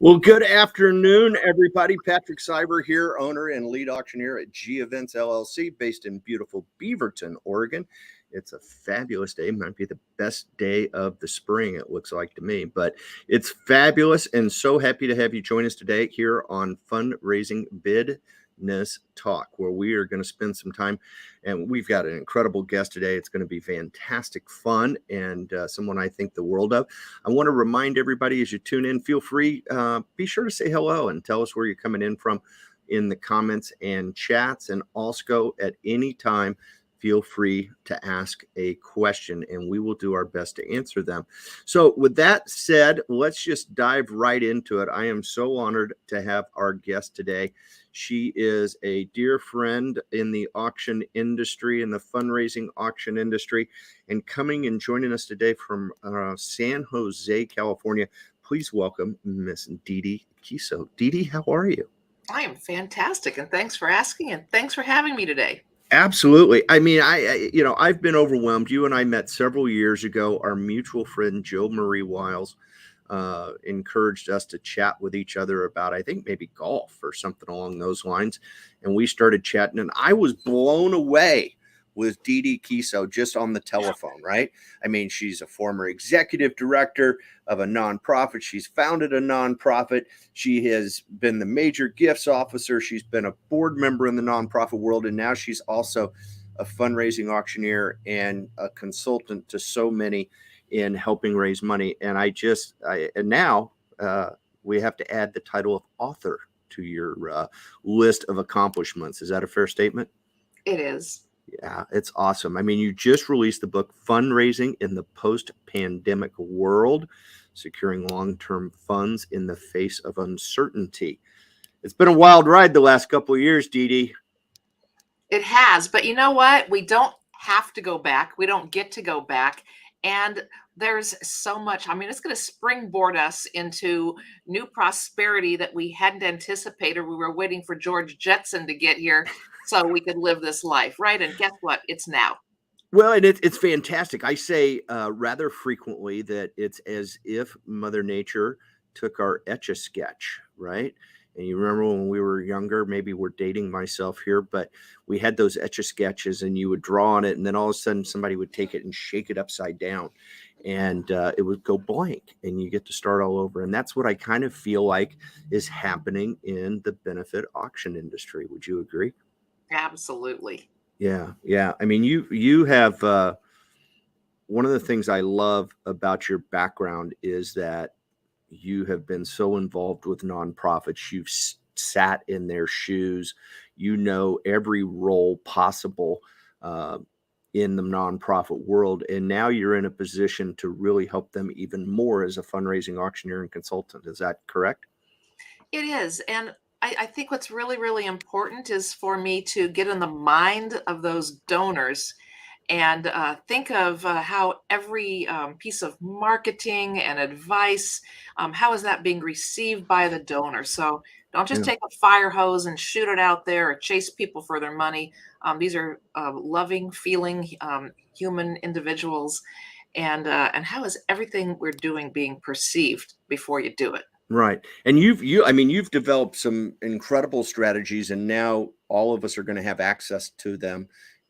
Well, good afternoon, everybody. Patrick Cyber here, owner and lead auctioneer at G Events LLC, based in beautiful Beaverton, Oregon. It's a fabulous day. Might be the best day of the spring, it looks like to me, but it's fabulous, and so happy to have you join us today here on Fundraising BIDness Talk, where we are going to spend some time, and we've got an incredible guest today. It's going to be fantastic fun, and someone I think the world of. I want to remind everybody as you tune in, feel free, be sure to say hello and tell us where you're coming in from in the comments and chats. And also at any time, feel free to ask a question and we will do our best to answer them. So with that said, let's just dive right into it. I am so honored to have our guest today. She is a dear friend in the auction industry, in the fundraising auction industry, and coming and joining us today from San Jose, California. Please welcome Miss Dee Dee Kiesow. Dee Dee, how are you? I am fantastic, and thanks for asking, and thanks for having me today. Absolutely. I mean, I've been overwhelmed. You and I met several years ago. Our mutual friend, Jill Marie Wiles, encouraged us to chat with each other about, I think, maybe golf or something along those lines. And we started chatting, and I was blown away with Dee Dee Kiesow just on the telephone, right? I mean, she's a former executive director of a nonprofit. She's founded a nonprofit. She has been the major gifts officer. She's been a board member in the nonprofit world. And now she's also a fundraising auctioneer and a consultant to so many in helping raise money. And now we have to add the title of author to your list of accomplishments. Is that a fair statement? It is. Yeah, it's awesome. I mean, you just released the book, Fundraising in the Post-Pandemic World, Securing Long-Term Funds in the Face of Uncertainty. It's been a wild ride the last couple of years, Dee Dee. It has, but you know what? We don't have to go back. We don't get to go back. And there's so much. I mean, it's going to springboard us into new prosperity that we hadn't anticipated. We were waiting for George Jetson to get here so we could live this life, right? And guess what? It's now. Well, and it's fantastic. I say rather frequently that it's as if Mother Nature took our Etch-a-Sketch, right? And you remember when we were younger, maybe we're dating myself here, but we had those Etch-a-Sketches and you would draw on it, and then all of a sudden somebody would take it and shake it upside down, and it would go blank, and you get to start all over. And that's what I kind of feel like is happening in the benefit auction industry. Would you agree? Absolutely. Yeah. I mean, you have one of the things I love about your background is that you have been so involved with nonprofits. You've sat in their shoes. You know every role possible in the nonprofit world, and now you're in a position to really help them even more as a fundraising auctioneer and consultant. Is that correct? It is. And I think what's really, really important is for me to get in the mind of those donors and think of how every piece of marketing and advice, how is that being received by the donor? So don't just take a fire hose and shoot it out there or chase people for their money. These are loving, feeling human individuals. And how is everything we're doing being perceived before you do it? Right. And you've developed some incredible strategies, and now all of us are going to have access to them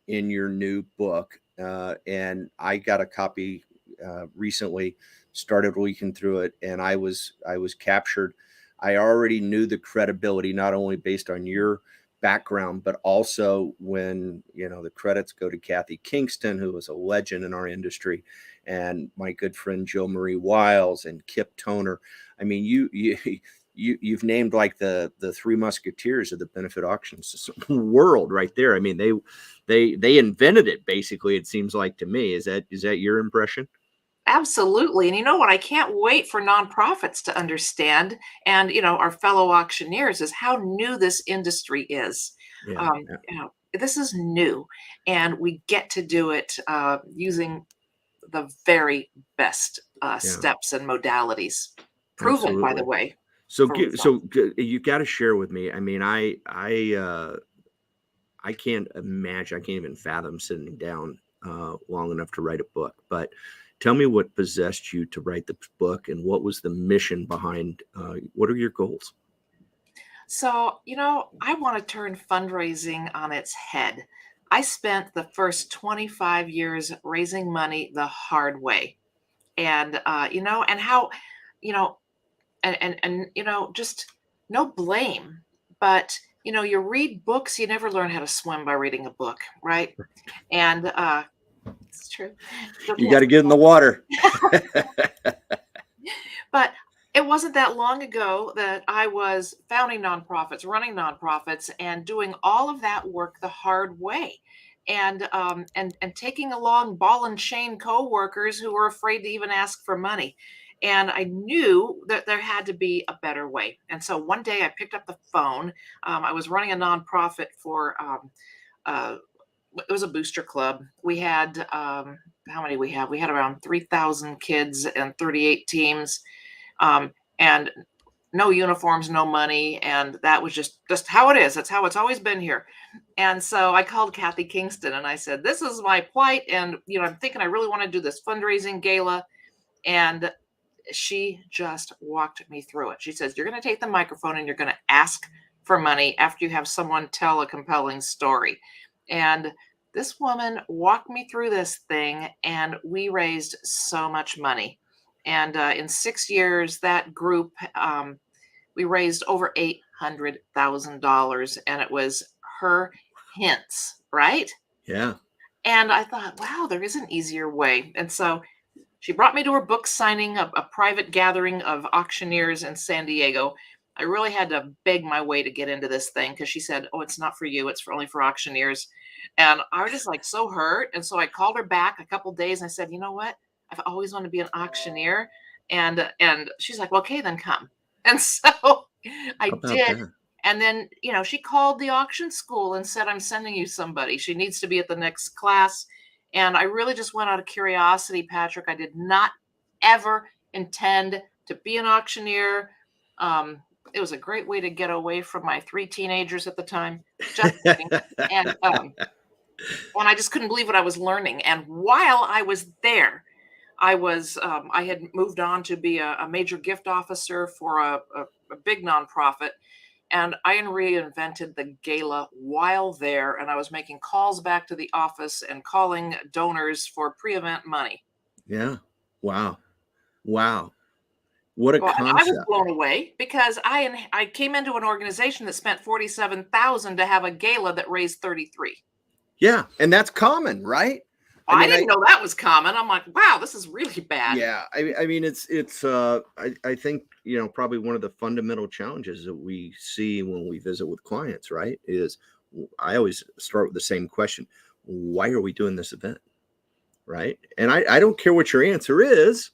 in your new book. And I got a copy recently, started leaking through it, and I was captured. I already knew the credibility, not only based on your background, but also when, the credits go to Kathy Kingston, who was a legend in our industry, and my good friend Jill Marie Wiles and Kip Toner. I mean, you've named like the three musketeers of the benefit auctions world right there. I mean, they invented it, basically, it seems like to me. Is that your impression? Absolutely. And you know what? I can't wait for nonprofits to understand, and our fellow auctioneers, is how new this industry is. Yeah. This is new, and we get to do it using the very best steps and modalities, proven, Absolutely. by the way. So you got to share with me. I mean, I can't imagine. I can't even fathom sitting down long enough to write a book. But Tell me what possessed you to write this book, and what was the mission behind, what are your goals? So, I want to turn fundraising on its head. I spent the first 25 years raising money the hard way. And, and how, you know, just no blame. But, you read books, you never learn how to swim by reading a book, right? And it's true. Still You can't got to get in the water. But it wasn't that long ago that I was founding nonprofits, running nonprofits, and doing all of that work the hard way, and taking along ball and chain coworkers who were afraid to even ask for money. And I knew that there had to be a better way. And so one day I picked up the phone. I was running a nonprofit for uh, it was a booster club. We had how many we had? We had around 3,000 kids and 38 teams, and no uniforms, no money, and that was just how it is. That's how it's always been here. And so I called Kathy Kingston and I said, "This is my plight, and I'm thinking I really want to do this fundraising gala." And she just walked me through it. She says, "You're going to take the microphone and you're going to ask for money after you have someone tell a compelling story." And this woman walked me through this thing, and we raised so much money. And in 6 years, that group, we raised over $800,000, and it was her hints, right? Yeah. And I thought, wow, there is an easier way. And so she brought me to her book signing, a private gathering of auctioneers in San Diego. I really had to beg my way to get into this thing because she said, "Oh, it's not for you. It's only for auctioneers." And I was just like so hurt. And so I called her back a couple days and I said, "You know what? I've always wanted to be an auctioneer." And she's like, "Well, okay, then come." And so I How about did. that? And then, she called the auction school and said, "I'm sending you somebody. She needs to be at the next class." And I really just went out of curiosity, Patrick. I did not ever intend to be an auctioneer. It was a great way to get away from my three teenagers at the time. Just kidding. And and I just couldn't believe what I was learning. And while I was there, I had moved on to be a major gift officer for a big nonprofit, and I reinvented the gala while there, and I was making calls back to the office and calling donors for pre-event money. Yeah. Wow. Wow. What a Well, and I was concept. blown away because I came into an organization that spent 47,000 to have a gala that raised 33. Yeah. And that's common, right? I I mean, didn't know that was common. I'm like, wow, this is really bad. yeah, I mean, I think, probably one of the fundamental challenges that we see when we visit with clients, right, is I always start with the same question: why are we doing this event? Right. And I don't care what your answer is.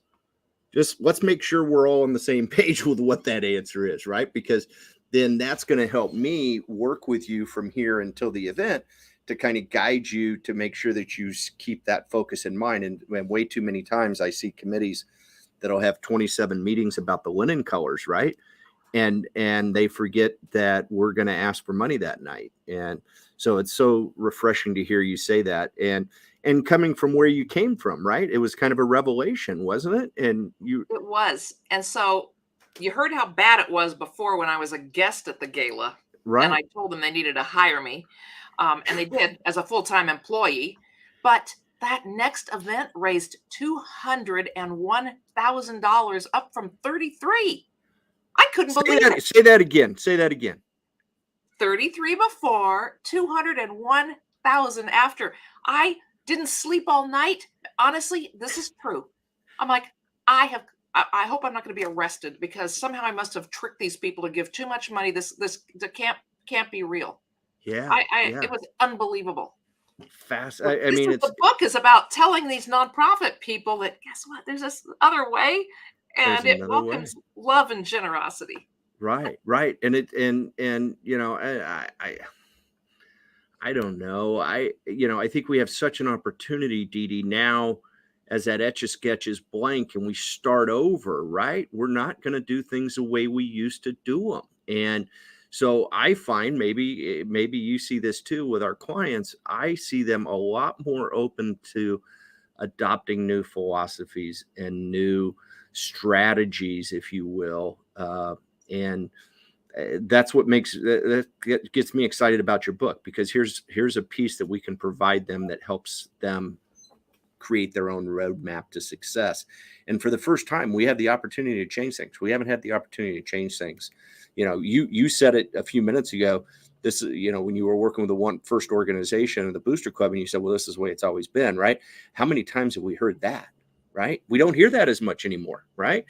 Just let's make sure we're all on the same page with what that answer is, right? Because then that's going to help me work with you from here until the event to kind of guide you to make sure that you keep that focus in mind. And way too many times I see committees that'll have 27 meetings about the linen colors, right? And they forget that we're going to ask for money that night. And so it's so refreshing to hear you say that. And coming from where you came from, right? It was kind of a revelation, wasn't it? And you, It was. And so you heard how bad it was before when I was a guest at the gala, and right. I told them they needed to hire me. And they did as a full-time employee. But that next event raised $201,000, up from 33. I couldn't believe it. Say that again. Say that again. 33 before, 201,000 after. I didn't sleep all night. Honestly, this is true. I'm like, I hope I'm not going to be arrested because somehow I must have tricked these people to give too much money. This can't be real. Yeah. It was unbelievable. Fast. But I mean, the book is about telling these nonprofit people that guess what? There's this other way, there's and it another way. welcomes love and generosity. Right. Right. And I don't know. I think we have such an opportunity, Dee Dee, now as that Etch a Sketch is blank and we start over, right? We're not going to do things the way we used to do them. And so I find maybe you see this too with our clients. I see them a lot more open to adopting new philosophies and new strategies, if you will. And that's what gets me excited about your book, because here's a piece that we can provide them that helps them create their own roadmap to success. And for the first time, we have the opportunity to change things. We haven't had the opportunity to change things. You said it a few minutes ago. This, when you were working with the first organization of the Booster Club, and you said, well, this is the way it's always been, right? How many times have we heard that, right? We don't hear that as much anymore, right?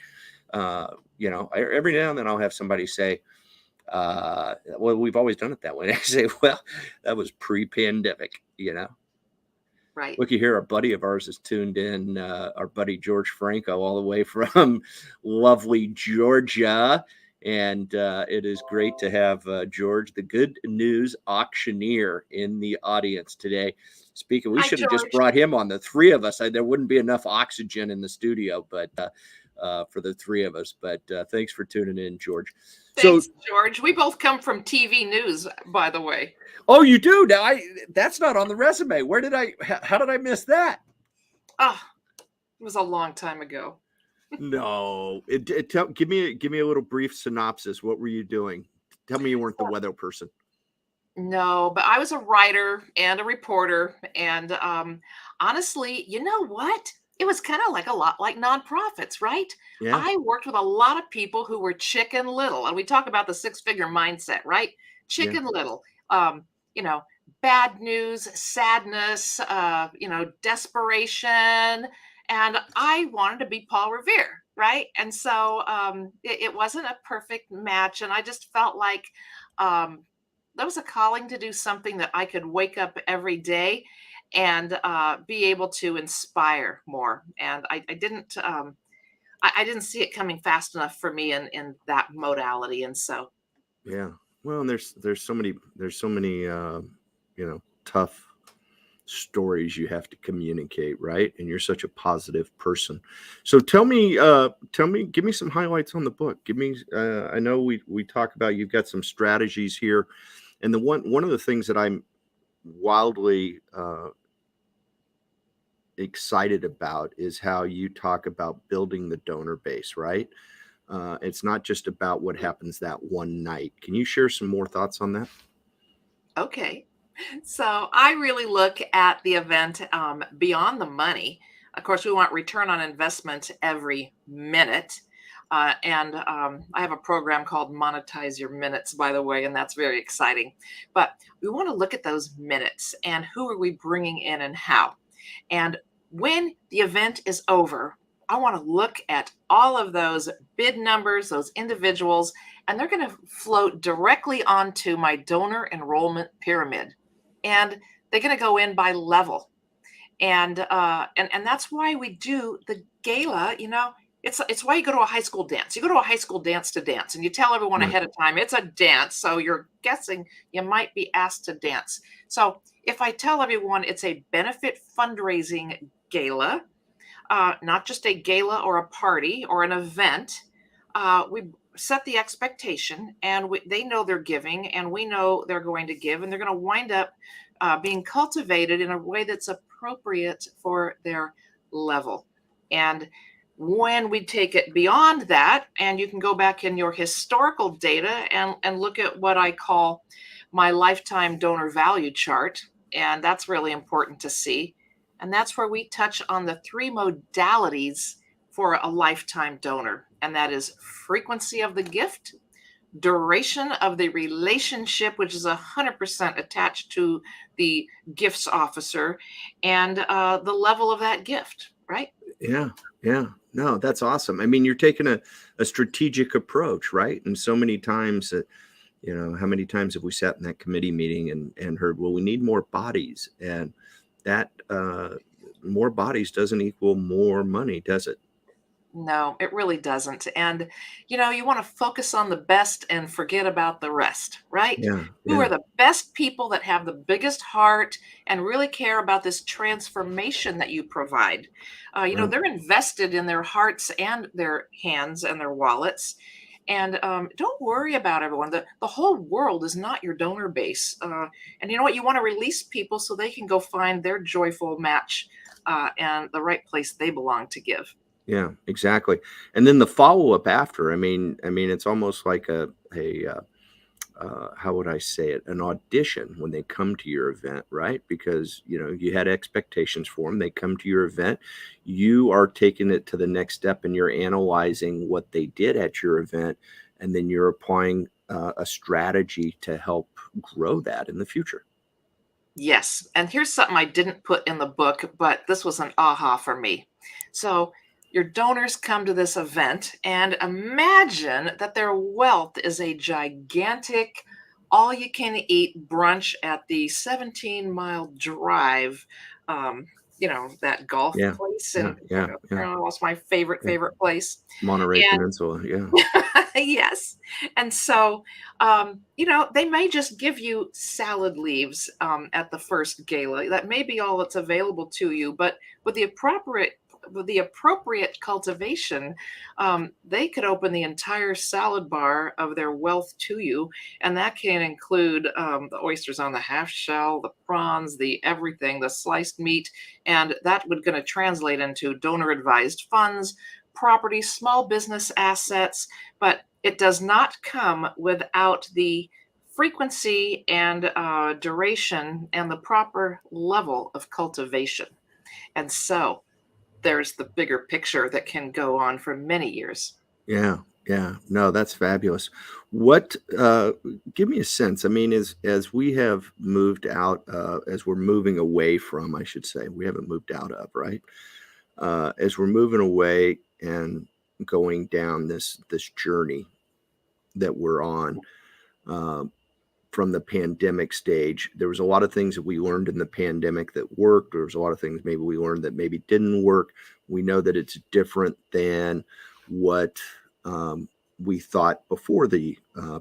Every now and then I'll have somebody say, well, we've always done it that way. And I say, well, that was pre-pandemic, Right. Looky here, a buddy of ours is tuned in, our buddy George Franco, all the way from lovely Georgia. And it is great to have George, the good news auctioneer, in the audience today. Speaking, we should have just brought him on, the three of us. There wouldn't be enough oxygen in the studio, but for the three of us. But thanks for tuning in, George. Thanks, George. We both come from TV news, by the way. Oh, you do? Now, that's not on the resume. How did I miss that? Oh, it was a long time ago. No. Give me a little brief synopsis. What were you doing? Tell me you weren't the weather person. No, but I was a writer and a reporter. And honestly, you know what? It was kind of a lot like nonprofits, right? Yeah. I worked with a lot of people who were Chicken Little. And we talk about the six-figure mindset, right? Chicken Little. Bad news, sadness, desperation. And I wanted to be Paul Revere, right? And so it wasn't a perfect match. And I just felt like there was a calling to do something that I could wake up every day and be able to inspire more. And I didn't see it coming fast enough for me in that modality. And so, yeah. Well, and there's so many tough stories you have to communicate, right? And you're such a positive person. So give me some highlights on the book. Give me, I know we talk about, you've got some strategies here. And one of the things that I'm wildly excited about is how you talk about building the donor base, right? It's not just about what happens that one night. Can you share some more thoughts on that? Okay. So I really look at the event beyond the money. Of course, we want return on investment every minute. And I have a program called Monetize Your Minutes, by the way, and that's very exciting. But we want to look at those minutes and who are we bringing in and how. And when the event is over, I want to look at all of those bid numbers, those individuals, and they're going to float directly onto my donor enrollment pyramid. And they're going to go in by level. And that's why we do the gala. It's why you go to a high school dance. You go to a high school dance to dance, and you tell everyone ahead of time it's a dance. So you're guessing you might be asked to dance. So if I tell everyone it's a benefit fundraising gala, not just a gala or a party or an event, we set the expectation, and they know they're giving, and we know they're going to give, and they're going to wind up being cultivated in a way that's appropriate for their level. And when we take it beyond that, and you can go back in your historical data and look at what I call my lifetime donor value chart, and that's really important to see. And that's where we touch on the three modalities for a lifetime donor. And that is frequency of the gift, duration of the relationship, which is 100% attached to the gifts officer, and the level of that gift, right? Yeah. No, that's awesome. I mean, you're taking a strategic approach, right? And so many times that, how many times have we sat in that committee meeting and heard, well, we need more bodies, and that more bodies doesn't equal more money, does it? No, it really doesn't. And, you want to focus on the best and forget about the rest, right? Yeah. Who are the best people that have the biggest heart and really care about this transformation that you provide? They're invested in their hearts and their hands and their wallets. And don't worry about everyone. The whole world is not your donor base. And you know what? You want to release people so they can go find their joyful match and the right place they belong to give. Yeah, exactly. And then the follow-up after, I mean, it's almost like how would I say it? An audition when they come to your event, right? Because, you had expectations for them. They come to your event. You are taking it to the next step and you're analyzing what they did at your event. And then you're applying a strategy to help grow that in the future. Yes. And here's something I didn't put in the book, but this was an aha for me. So, your donors come to this event and imagine that their wealth is a gigantic, all you can eat brunch at the 17-mile drive. Um, that golf Yeah, place. yeah, And yeah, yeah, it's my favorite, yeah. favorite place. Monterey And Peninsula. Yeah, yes. And so, they may just give you salad leaves at the first gala. That may be all that's available to you, but with the appropriate cultivation, they could open the entire salad bar of their wealth to you, and that can include the oysters on the half shell, the prawns, the everything, the sliced meat, and that would going to translate into donor advised funds, property, small business assets, but it does not come without the frequency and duration and the proper level of cultivation. And so there's the bigger picture that can go on for many years. yeah, yeah. No, that's fabulous. What? Give me a sense. I mean, as we have moved out, as we're moving away from, I should say, we haven't moved out of, right? As we're moving away and going down this journey that we're on. Uh, from the pandemic stage. There was a lot of things that we learned in the pandemic that worked. There was a lot of things maybe we learned that maybe didn't work. We know that it's different than what we thought before the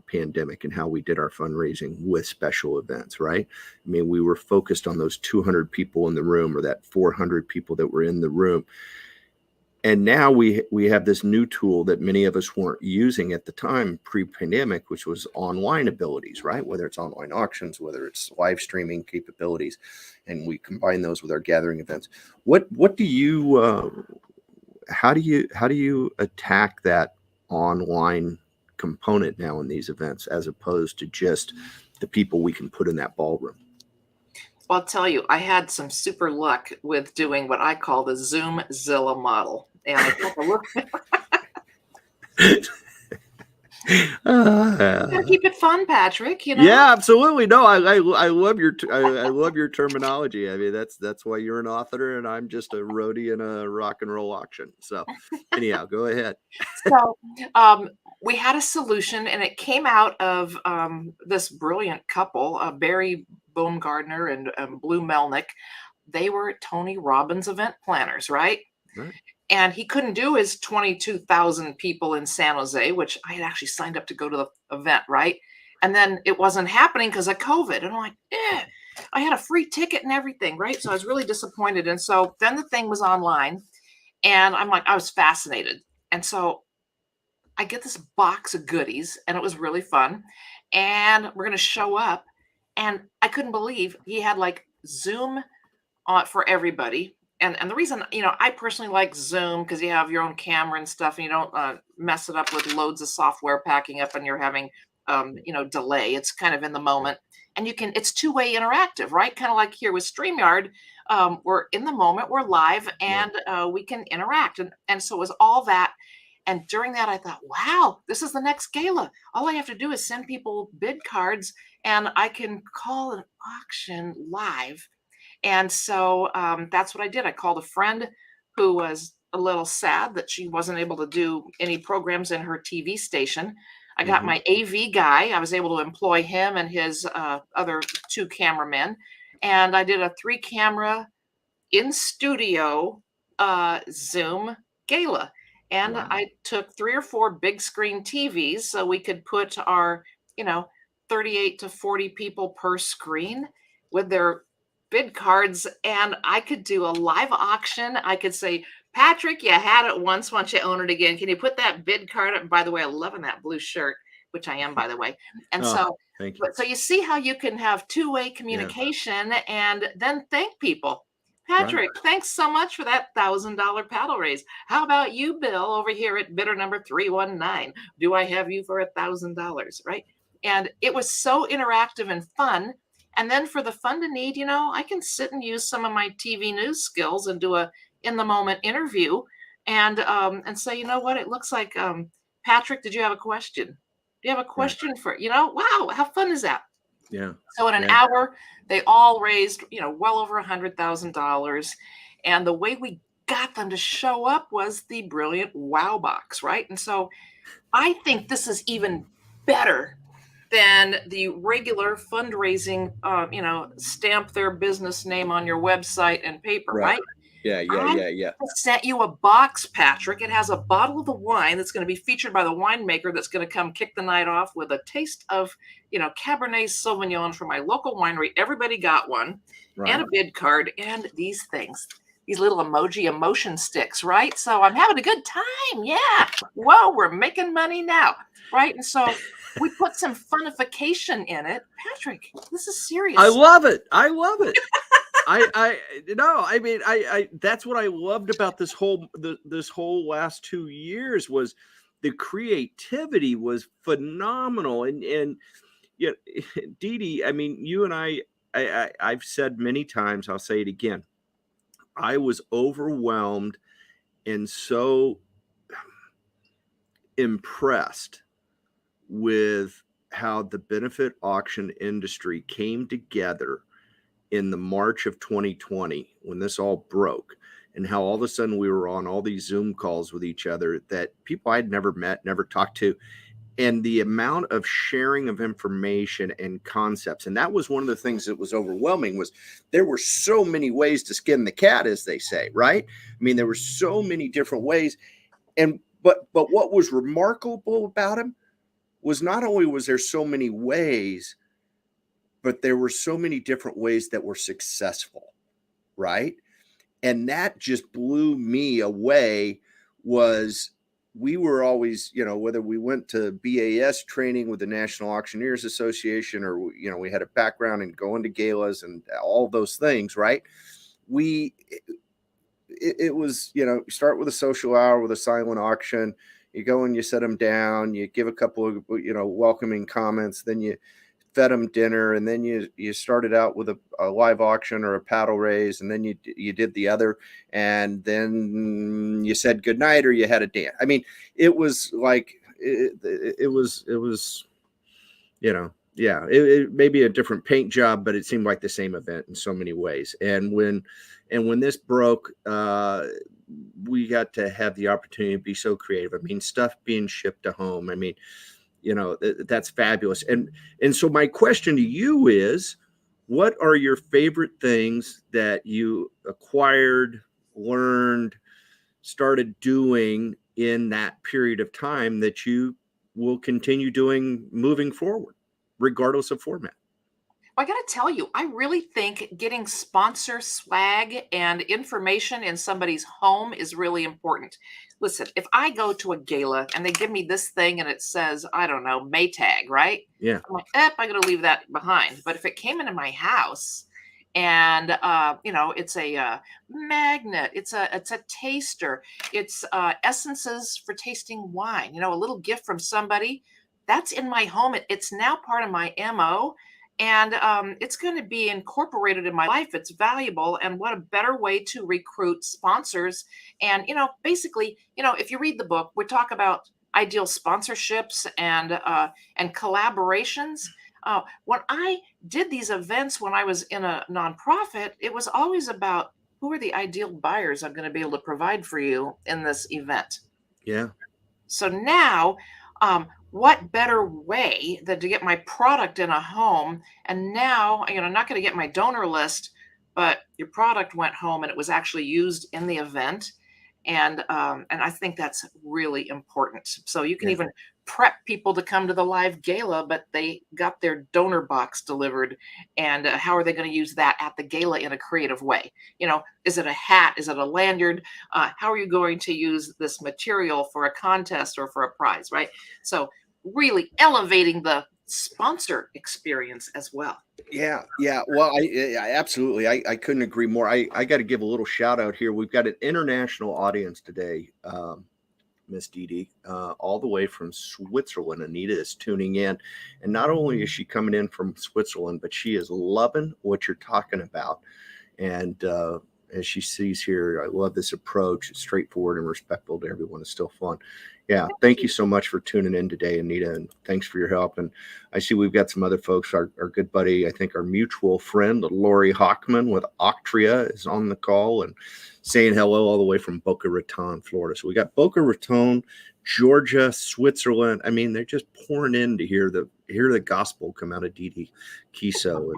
pandemic and how we did our fundraising with special events, right? I mean, we were focused on those 200 people in the room or that 400 people that were in the room. And now we have this new tool that many of us weren't using at the time pre-pandemic, which was online abilities, right? Whether it's online auctions, whether it's live streaming capabilities, and we combine those with our gathering events. What do you how do you attack that online component now in these events as opposed to just the people we can put in that ballroom? Well, I'll tell you, I had some super luck with doing what I call the Zoomzilla model. And I took a look. Gotta Uh, keep it fun, Patrick, you know? Yeah, absolutely. No, I love I love your terminology. I mean, that's why you're an author and I'm just a roadie in a rock and roll auction. So, anyhow, go ahead. So, um, we had a solution, and it came out of this brilliant couple, Barry Baumgardner and Blue Melnick. They were Tony Robbins event planners, right? Right. And he couldn't do his 22,000 people in San Jose, which I had actually signed up to go to the event, right? And then it wasn't happening because of COVID. And I'm like, I had a free ticket and everything, right? So I was really disappointed. And so then the thing was online, and I'm like, I was fascinated. And so I get this box of goodies, and it was really fun. And we're going to show up. And I couldn't believe he had like Zoom for everybody. And the reason, I personally like Zoom because you have your own camera and stuff, and you don't mess it up with loads of software packing up, and you're having, delay. It's kind of in the moment, and it's two-way interactive, right? Kind of like here with StreamYard, we're in the moment, we're live, Yeah. and we can interact, and so it was all that. And during that, I thought, wow, this is the next gala. All I have to do is send people bid cards, and I can call an auction live. And so that's what I did. I called a friend who was a little sad that she wasn't able to do any programs in her TV station. I got Hmm. my AV guy. I was able to employ him and his other two cameramen. And I did a 3 camera in studio Zoom gala. And Wow. I took 3 or 4 big screen TVs so we could put our, you know, 38 to 40 people per screen with their bid cards. And I could do a live auction. I could say, Patrick, you had it once you own it again. Can you put that bid card up? By the way, I'm loving that blue shirt, which I am, by the way. And Oh, so, thank you. but so you see how you can have two-way Yeah. communication and then thank people. Right. Patrick, thanks so much for that $1,000 paddle raise. How about you, Bill, over here at bidder number 319? Do I have you for $1,000? Right? And it was so interactive and fun. And then for the fun to need, I can sit and use some of my TV news skills and do a in the moment interview and say, you know what, it looks like Patrick, did you have a question? Do you have a Right. question for, wow, how fun is that? Yeah. So in an Yeah. hour, they all raised, well over $100,000. And the way we got them to show up was the brilliant wow box, right? And so I think this is even better than the regular fundraising, stamp their business name on your website and paper, Right. right? Yeah. I sent you a box, Patrick. It has a bottle of the wine that's going to be featured by the winemaker that's going to come kick the night off with a taste of, Cabernet Sauvignon from my local winery. Everybody got one, Right. and a bid card, and these things, these little emoji emotion sticks, right? So I'm having a good time. Yeah. Whoa, we're making money now, right? And so we put some funification in it. Patrick, this is serious. I love it. I that's what I loved about this whole last 2 years was the creativity was phenomenal. And yeah, Dee Dee, I mean, you and I've said many times, I'll say it again. I was overwhelmed and so impressed with how the benefit auction industry came together in the March of 2020 when this all broke, and how all of a sudden we were on all these Zoom calls with each other that people I'd never met, never talked to, and the amount of sharing of information and concepts. And that was one of the things that was overwhelming was there were so many ways to skin the cat, as they say, right? I mean, there were so many different ways. And but what was remarkable about him was not only was there so many ways, but there were so many different ways that were successful, right? And that just blew me away. Was we were always, whether we went to BAS training with the National Auctioneers Association, or, we had a background in going to galas and all those things, right? It was, you start with a social hour with a silent auction. You go and you set them down, you give a couple of, welcoming comments, then you fed them dinner, and then you started out with a live auction or a paddle raise, and then you did the other, and then you said goodnight or you had a dance. I mean, it was like it was yeah, it may be a different paint job, but it seemed like the same event in so many ways. And when this broke, we got to have the opportunity to be so creative. I mean, stuff being shipped to home. I mean, that's fabulous. And so my question to you is, what are your favorite things that you acquired, learned, started doing in that period of time that you will continue doing moving forward, regardless of format? Well, I got to tell you, I really think getting sponsor swag and information in somebody's home is really important. Listen, if I go to a gala and they give me this thing and it says, I don't know, Maytag, right? Yeah. I'm like, I'm going to leave that behind. But if it came into my house and, it's a magnet, it's a taster, it's essences for tasting wine, a little gift from somebody that's in my home. It's now part of my MO, and it's going to be incorporated in my life. It's valuable, and what a better way to recruit sponsors. And basically, if you read the book, we talk about ideal sponsorships and collaborations. When I did these events when I was in a nonprofit, it was always about who are the ideal buyers I'm going to be able to provide for you in this event. Yeah. So now, what better way than to get my product in a home? And now, I'm not going to get my donor list, but your product went home and it was actually used in the event. And I think that's really important. So you can Yeah. even prep people to come to the live gala, but they got their donor box delivered. And how are they going to use that at the gala in a creative way? Is it a hat? Is it a lanyard? How are you going to use this material for a contest or for a prize, right? So really elevating the sponsor experience as well. Yeah, yeah. Well, absolutely. I couldn't agree more. I got to give a little shout out here. We've got an international audience today, Miss Dee Dee, all the way from Switzerland. Anita is tuning in, and not only is she coming in from Switzerland, but she is loving what you're talking about. And as she sees here, I love this approach. It's straightforward and respectful to everyone. It's still fun. Yeah. Thank you so much for tuning in today, Anita, and thanks for your help. And I see we've got some other folks. Our good buddy, I think our mutual friend, Lori Hockman with Octria, is on the call and saying hello all the way from Boca Raton, Florida. So we got Boca Raton, Georgia, Switzerland. I mean, they're just pouring in to hear the gospel come out of Dee Dee Kiesow.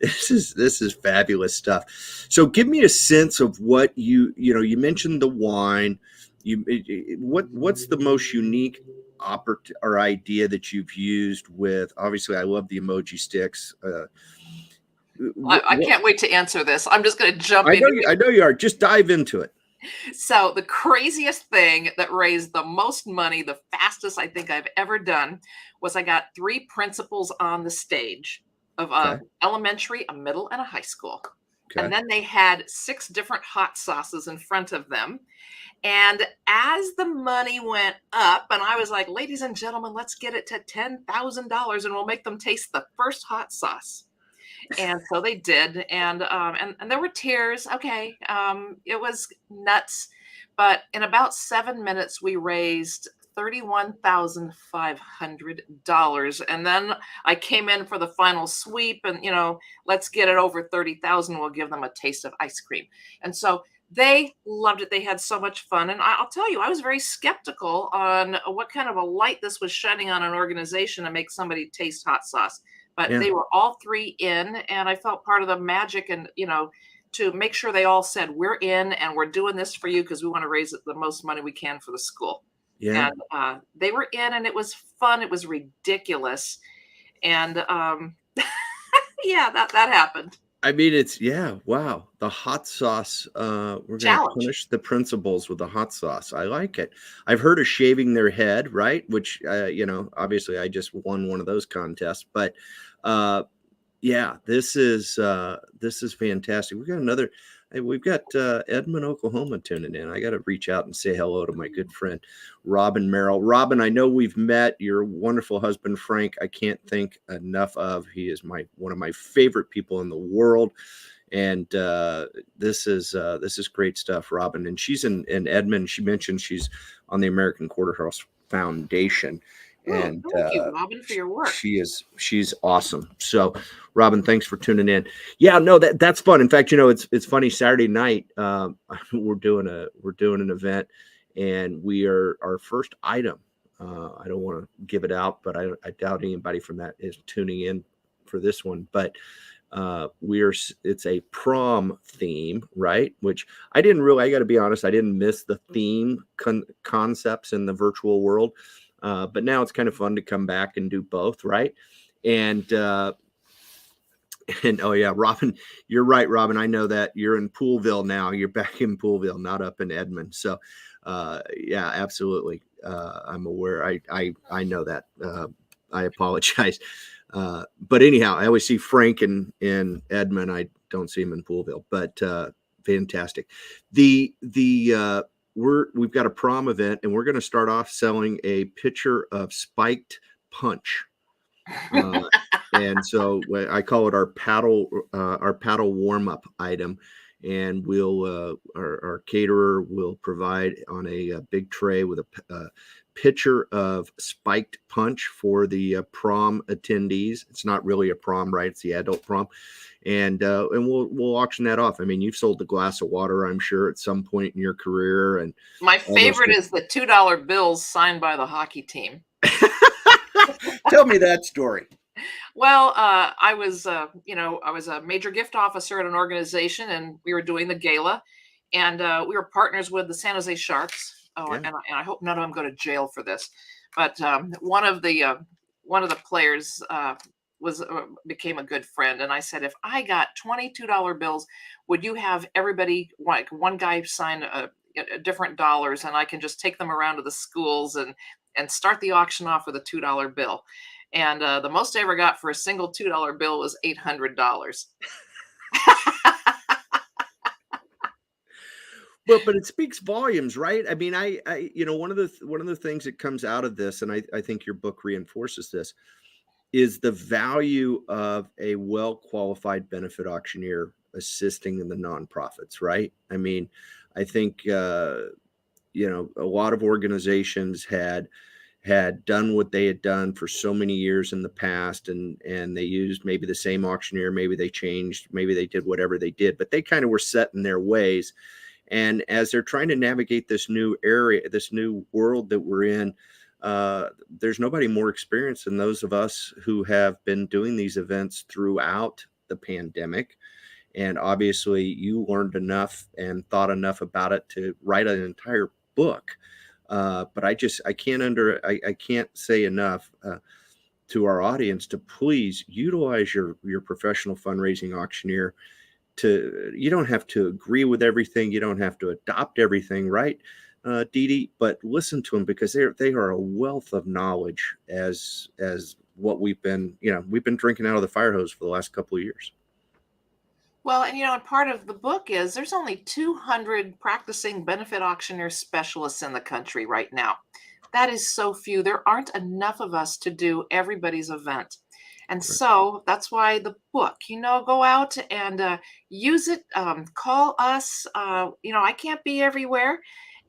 This is fabulous stuff. So give me a sense of what you mentioned the wine. What's the most unique or idea that you've used with? Obviously, I love the emoji sticks. I can't wait to answer this. I'm just going to jump in. I know you are. Just dive into it. So the craziest thing that raised the most money, the fastest I think I've ever done, was I got 3 principals on the stage of elementary, a middle, and a high school. Okay. And then they had 6 different hot sauces in front of them. And as the money went up, and I was like, ladies and gentlemen, let's get it to $10,000 and we'll make them taste the first hot sauce. And so they did. And there were tears. Okay. It was nuts. But in about 7 minutes, we raised $31,500. And then I came in for the final sweep and, let's get it over 30,000. We'll give them a taste of ice cream. And so they loved it. They had so much fun. And I'll tell you, I was very skeptical on what kind of a light this was shedding on an organization to make somebody taste hot sauce. But they were all 3 in, and I felt part of the magic and, to make sure they all said, we're in and we're doing this for you because we want to raise the most money we can for the school. Yeah. And they were in, and it was fun. It was ridiculous. And yeah, that happened. I mean, wow. The hot sauce, we're going to punish the principals with the hot sauce. I like it. I've heard of shaving their head, right? Which, obviously I just won one of those contests, but yeah, this is fantastic. We've got Edmond, Oklahoma tuning in. I got to reach out and say hello to my good friend, Robin Merrill. Robin, I know we've met. Your wonderful husband, Frank, I can't think enough of. He is one of my favorite people in the world. And this is great stuff, Robin. And she's in Edmond. She mentioned she's on the American Quarter Horse Foundation. And thank you, Robin, for your work. She's awesome. So, Robin, thanks for tuning in. Yeah, no, that's fun. In fact, it's funny. Saturday night, we're doing an event, and our first item. I don't want to give it out, but I doubt anybody from that is tuning in for this one. But it's a prom theme, right? Which I got to be honest, I didn't miss the theme concepts in the virtual world. But now it's kind of fun to come back and do both, right? And oh yeah, Robin, you're right, Robin. I know that you're in Poolville now. You're back in Poolville, not up in Edmond. So yeah, absolutely. I'm aware. I know that. I apologize. But anyhow, I always see Frank in Edmond. I don't see him in Poolville, but fantastic. We've got a prom event, and we're going to start off selling a pitcher of spiked punch. And so I call it our paddle warm-up item. And our caterer will provide on a big tray with a pitcher of spiked punch for the prom attendees. It's not really a prom, right? It's the adult prom. And we'll auction that off. I mean, you've sold a glass of water, I'm sure, at some point in your career. And my favorite is the $2 bills signed by the hockey team. Tell me that story. Well, I was a major gift officer at an organization, and we were doing the gala, and we were partners with the San Jose Sharks. Oh, Yeah. and I hope none of them go to jail for this. But one of the players was became a good friend, and I said, if I got $22 bills, would you have everybody, like one guy sign a different dollars, and I can just take them around to the schools and start the auction off with a $2 bill. And the most I ever got for a single $2 bill was $800. But it speaks volumes, right? I mean, one of the things that comes out of this, and I think your book reinforces this, is the value of a well qualified benefit auctioneer assisting in the nonprofits, right? I mean, I think a lot of organizations had done what they had done for so many years in the past, and they used maybe the same auctioneer, maybe they changed, maybe they did whatever they did, but they kind of were set in their ways. And as they're trying to navigate this new area, this new world that we're in, there's nobody more experienced than those of us who have been doing these events throughout the pandemic. And obviously, you learned enough and thought enough about it to write an entire book. But I can't say enough to our audience to please utilize your professional fundraising auctioneer. You don't have to agree with everything, you don't have to adopt everything, right, Dee Dee? But listen to them, because they are a wealth of knowledge, as what we've been drinking out of the fire hose for the last couple of years. Well, and part of the book is there's only 200 practicing benefit auctioneer specialists in the country right now. That is so few. There aren't enough of us to do everybody's event. And Right. so that's why the book, go out and use it. Call us. I can't be everywhere.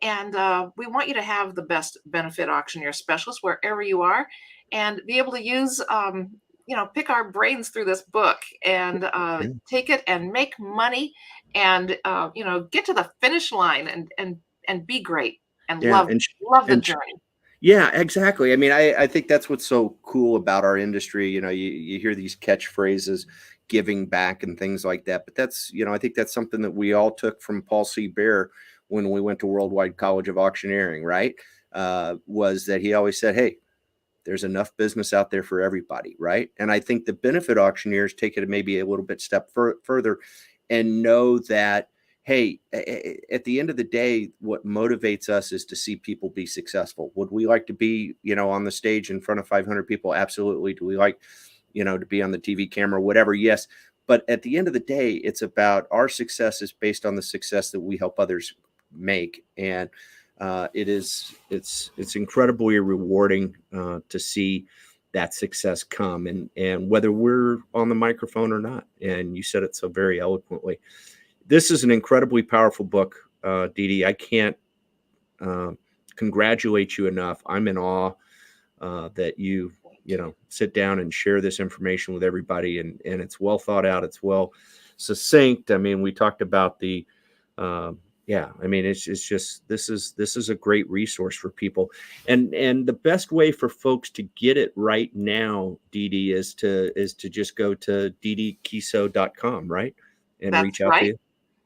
And we want you to have the best benefit auctioneer specialist wherever you are, and be able to use pick our brains through this book, and Yeah. take it and make money, and get to the finish line, and be great, and Yeah, love the and journey. yeah, exactly. I mean, I think that's what's so cool about our industry. You hear these catchphrases, giving back and things like that. But I think that's something that we all took from Paul C. Bear when we went to Worldwide College of Auctioneering, right? Was that he always said, hey, there's enough business out there for everybody, right? And I think the benefit auctioneers take it maybe a little bit step further, and know that, hey, at the end of the day, what motivates us is to see people be successful. Would we like to be, on the stage in front of 500 people? Absolutely. Do we like, to be on the TV camera, whatever? Yes. But at the end of the day, it's about our success is based on the success that we help others make. And it's incredibly rewarding to see that success come, and whether we're on the microphone or not. And you said it so very eloquently. This is an incredibly powerful book, Dee Dee. I can't congratulate you enough. I'm in awe that you sit down and share this information with everybody, and it's well thought out. It's well succinct. I mean, we talked about the yeah, I mean, it's just this is a great resource for people, and the best way for folks to get it right now, Dee Dee, is to just go to deedekiesow.com, right, and That's reach out to right. you.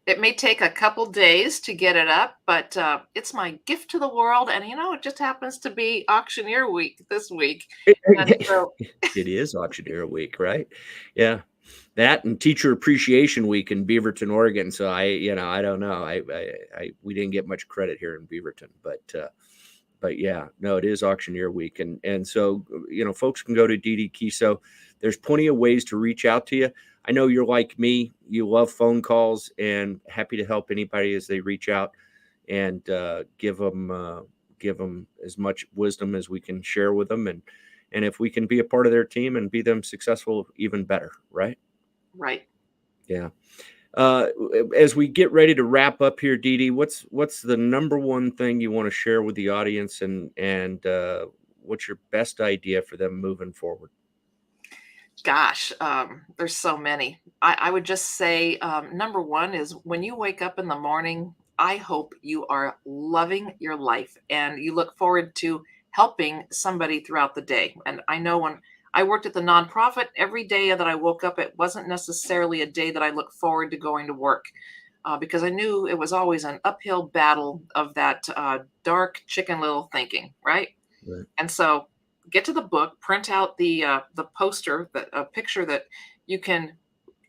It may take a couple days to get it up, but it's my gift to the world. And it just happens to be auctioneer week this week. And so, It is Auctioneer Week, right? Yeah, that and Teacher Appreciation Week in Beaverton, Oregon. So I don't know. We didn't get much credit here in Beaverton, but yeah, no, it is Auctioneer Week, and so folks can go to Dee Dee Kiesow. There's plenty of ways to reach out to you. I know you're like me; you love phone calls, and happy to help anybody as they reach out, and give them as much wisdom as we can share with them, and if we can be a part of their team and be them successful, even better, right? right. Yeah. Uh, as we get ready to wrap up here, Dee Dee, what's the number one thing you want to share with the audience, and what's your best idea for them moving forward? Gosh, there's so many. I would just say, number one is when you wake up in the morning, I hope you are loving your life and you look forward to helping somebody throughout the day. And I know when I worked at the nonprofit, every day that I woke up, it wasn't necessarily a day that I look forward to going to work. because I knew it was always an uphill battle of that dark Chicken Little thinking, right? Right. And so get to the book, print out the poster, a picture that you can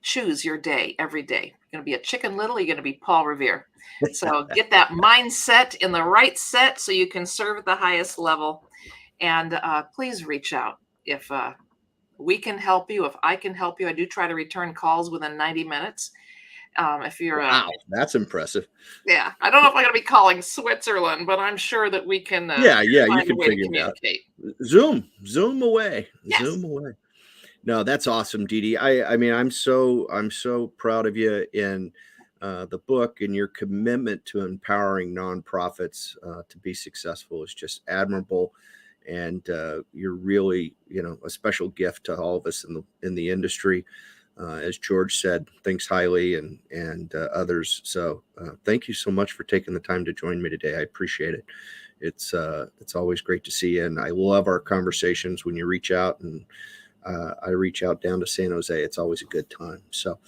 choose your day every day. You're going to be a Chicken Little, you're going to be Paul Revere. So get that mindset in the right set so you can serve at the highest level. And please reach out if we can help you, if I can help you. I do try to return calls within 90 minutes. If you're Wow, that's impressive. yeah, I don't know if I'm going to be calling Switzerland, but I'm sure that we can Yeah, you find a can way to figure it out. communicate. Zoom away, Yes. Zoom away. No, that's awesome, Dee Dee. I mean, I'm so proud of you in the book, and your commitment to empowering nonprofits to be successful is just admirable. And you're really, a special gift to all of us in the industry. As George said, thinks highly, and others. So thank you so much for taking the time to join me today. I appreciate it. It's always great to see you, and I love our conversations when you reach out, and I reach out down to San Jose. It's always a good time. So,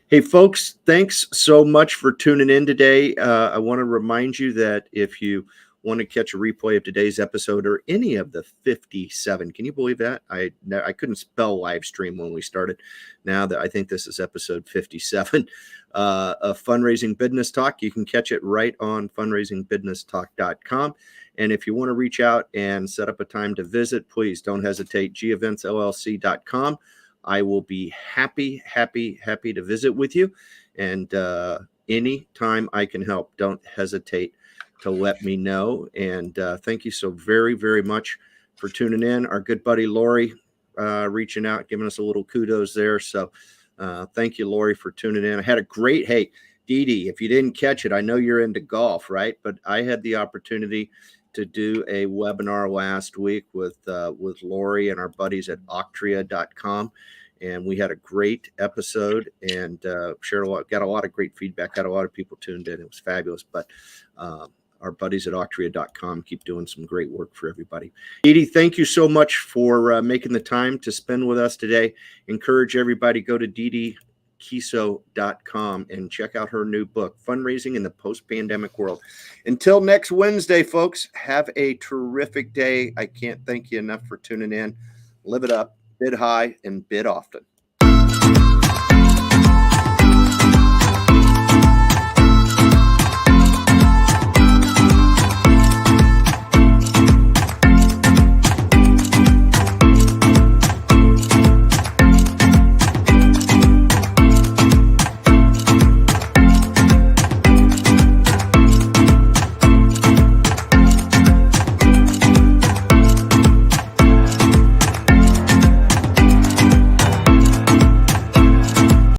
hey, folks, thanks so much for tuning in today. I want to remind you that if you want to catch a replay of today's episode or any of the 57, can you believe that? I couldn't spell live stream when we started. Now that I think this is episode 57 of Fundraising BIDness Talk, you can catch it right on fundraisingbidnesstalk.com. And if you want to reach out and set up a time to visit, please don't hesitate, geventsllc.com. I will be happy to visit with you. And anytime I can help, don't hesitate to let me know. And thank you so very, very much for tuning in. Our good buddy Lori reaching out, giving us a little kudos there. So thank you, Lori, for tuning in. I had a great, hey, Dee Dee, if you didn't catch it, I know you're into golf, right? But I had the opportunity to do a webinar last week with Lori and our buddies at auctioneer.com. And we had a great episode and shared got a lot of great feedback, got a lot of people tuned in. It was fabulous. But our buddies at auctioneer.com keep doing some great work for everybody. Dee Dee, thank you so much for making the time to spend with us today. Encourage everybody, go to Dee Kiesow.com and check out her new book, Fundraising in the Post-Pandemic World. Until next Wednesday, folks, have a terrific day. I can't thank you enough for tuning in. Live it up, bid high, and bid often.